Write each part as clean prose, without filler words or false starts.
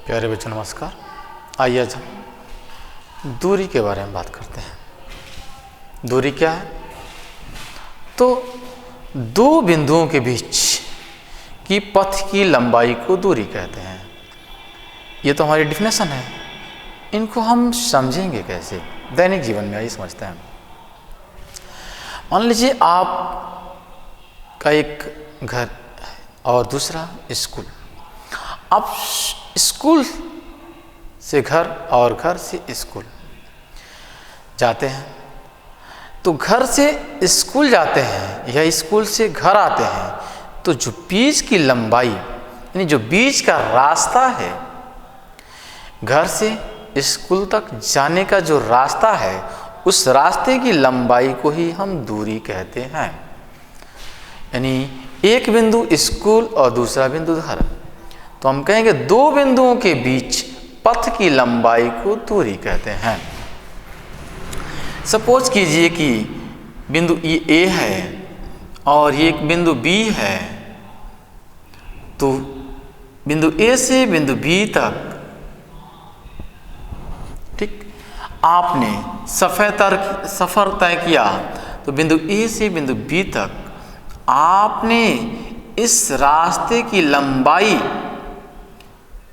प्यारे बच्चों नमस्कार। आइए आज हम दूरी के बारे में बात करते हैं। दूरी क्या है? तो दो बिंदुओं के बीच की पथ की लंबाई को दूरी कहते हैं। ये तो हमारी डिफिनेशन है। इनको हम समझेंगे कैसे? दैनिक जीवन में आइए समझते हैं। मान लीजिए आप का एक घर और दूसरा स्कूल। आप स्कूल से घर और घर से स्कूल जाते हैं, तो घर से स्कूल जाते हैं या स्कूल से घर आते हैं, तो जो बीच की लंबाई यानी जो बीच का रास्ता है, घर से स्कूल तक जाने का जो रास्ता है, उस रास्ते की लंबाई को ही हम दूरी कहते हैं। यानी एक बिंदु स्कूल और दूसरा बिंदु घर, तो हम कहेंगे दो बिंदुओं के बीच पथ की लंबाई को दूरी कहते हैं। सपोज कीजिए कि बिंदु ए है और ये एक बिंदु बी है, तो बिंदु ए से बिंदु बी तक, ठीक, आपने सफर तय किया, तो बिंदु ए से बिंदु बी तक आपने इस रास्ते की लंबाई,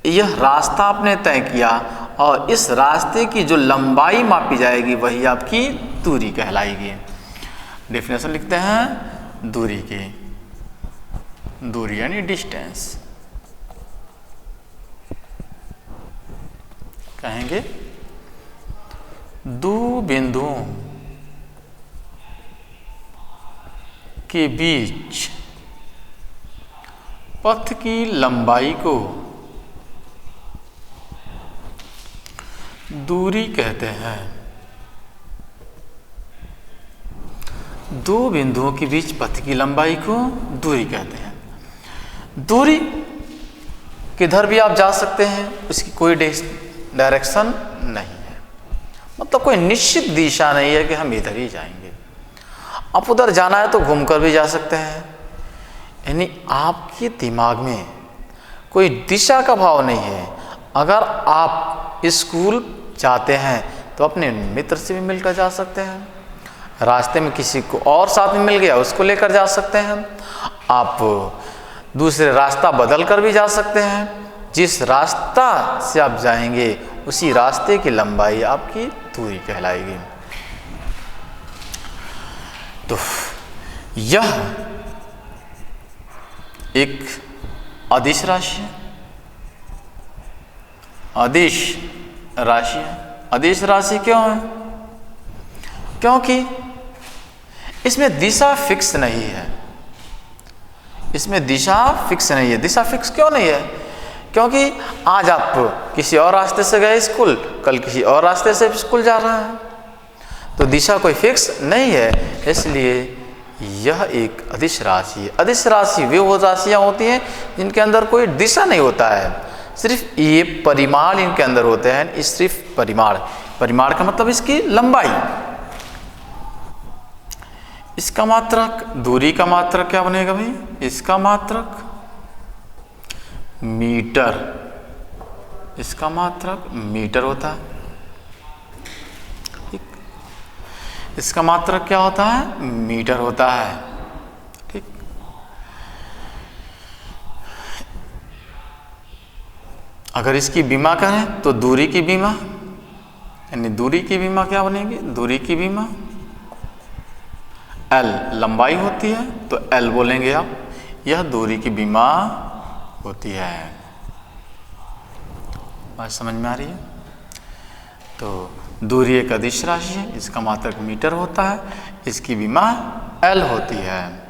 यह रास्ता आपने तय किया और इस रास्ते की जो लंबाई मापी जाएगी वही आपकी दूरी कहलाएगी। डेफिनेशन लिखते हैं दूरी की। दूरी यानी डिस्टेंस। कहेंगे दो बिंदुओं के बीच पथ की लंबाई को दूरी कहते हैं। दो बिंदुओं के बीच पथ की लंबाई को दूरी कहते हैं। दूरी किधर भी आप जा सकते हैं, उसकी कोई डायरेक्शन नहीं है, मतलब कोई निश्चित दिशा नहीं है कि हम इधर ही जाएंगे। आप उधर जाना है तो घूमकर भी जा सकते हैं। यानी आपके दिमाग में कोई दिशा का भाव नहीं है। अगर आप स्कूल जाते हैं तो अपने मित्र से भी मिलकर जा सकते हैं, रास्ते में किसी को और साथ में मिल गया उसको लेकर जा सकते हैं, आप दूसरे रास्ता बदल कर भी जा सकते हैं। जिस रास्ता से आप जाएंगे उसी रास्ते की लंबाई आपकी दूरी कहलाएगी। तो यह एक अदिश राशि है। अदिश राशि है। अदिश राशि क्यों है? क्योंकि इसमें दिशा फिक्स नहीं है। इसमें दिशा फिक्स नहीं है। दिशा फिक्स क्यों नहीं है? क्योंकि आज आप किसी और रास्ते से गए स्कूल, कल किसी और रास्ते से स्कूल जा रहा है, तो दिशा कोई फिक्स नहीं है। इसलिए यह एक अदिश राशि है। अदिश राशि वे राशियाँ होती हैं जिनके अंदर कोई दिशा नहीं होता है, सिर्फ ये परिमाण इनके अंदर होते हैं। सिर्फ परिमाण का मतलब इसकी लंबाई। इसका मात्रक, दूरी का मात्रक क्या बनेगा भाई? इसका मात्रक मीटर। इसका मात्रक मीटर होता है। ठीक, इसका मात्रक क्या होता है? मीटर होता है। ठीक, अगर इसकी बीमा करें तो दूरी की बीमा, यानी दूरी की बीमा क्या बनेगी? दूरी की बीमा L लंबाई होती है तो L बोलेंगे आप। यह दूरी की बीमा होती है। बात समझ में आ रही है? तो दूरी एक अदिश राशि है, इसका मात्रक मीटर होता है, इसकी बीमा L होती है।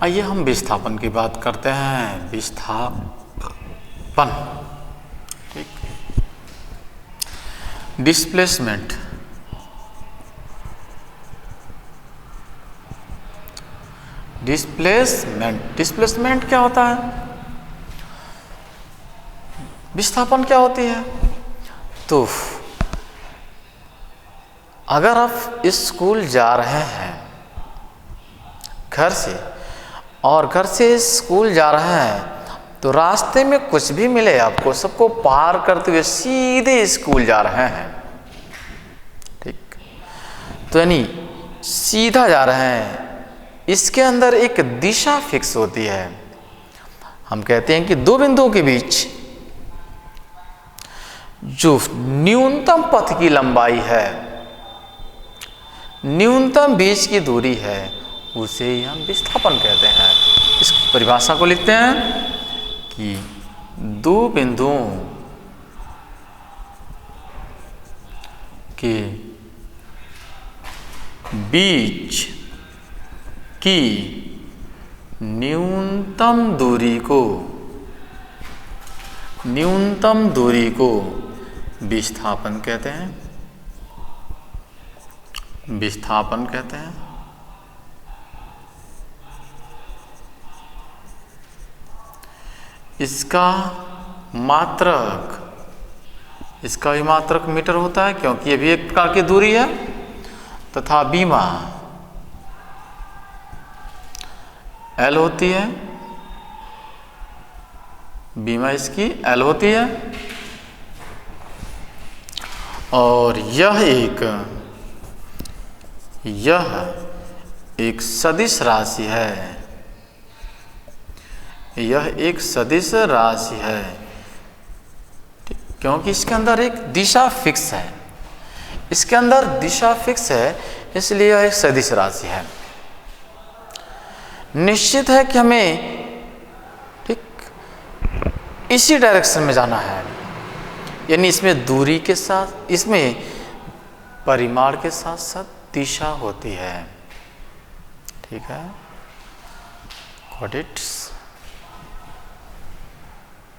आइए हम विस्थापन की बात करते हैं। विस्थापन, ठीक, डिस्प्लेसमेंट। डिस्प्लेसमेंट क्या होता है? विस्थापन क्या होती है? तो अगर आप स्कूल जा रहे हैं घर से और घर से स्कूल जा रहे हैं, तो रास्ते में कुछ भी मिले आपको, सबको पार करते हुए सीधे स्कूल जा रहे हैं। ठीक, तो यानी सीधा जा रहे हैं, इसके अंदर एक दिशा फिक्स होती है। हम कहते हैं कि दो बिंदुओं के बीच जो न्यूनतम पथ की लंबाई है, न्यूनतम बीच की दूरी है, उसे ही हम विस्थापन कहते हैं। इस परिभाषा को लिखते हैं कि दो बिंदुओं के बीच की न्यूनतम दूरी को विस्थापन कहते हैं। विस्थापन कहते हैं। इसका भी मात्रक मीटर होता है, क्योंकि ये भी एक प्रकार की दूरी है, तथा बीमा L होती है। बीमा इसकी L होती है, और यह एक सदिश राशि है। यह एक सदिश राशि है, क्योंकि इसके अंदर एक दिशा फिक्स है। इसके अंदर दिशा फिक्स है, इसलिए यह एक सदिश राशि है। निश्चित है कि हमें ठीक इसी डायरेक्शन में जाना है, यानी इसमें दूरी के साथ, इसमें परिमाण के साथ साथ दिशा होती है। ठीक है, गॉट इट।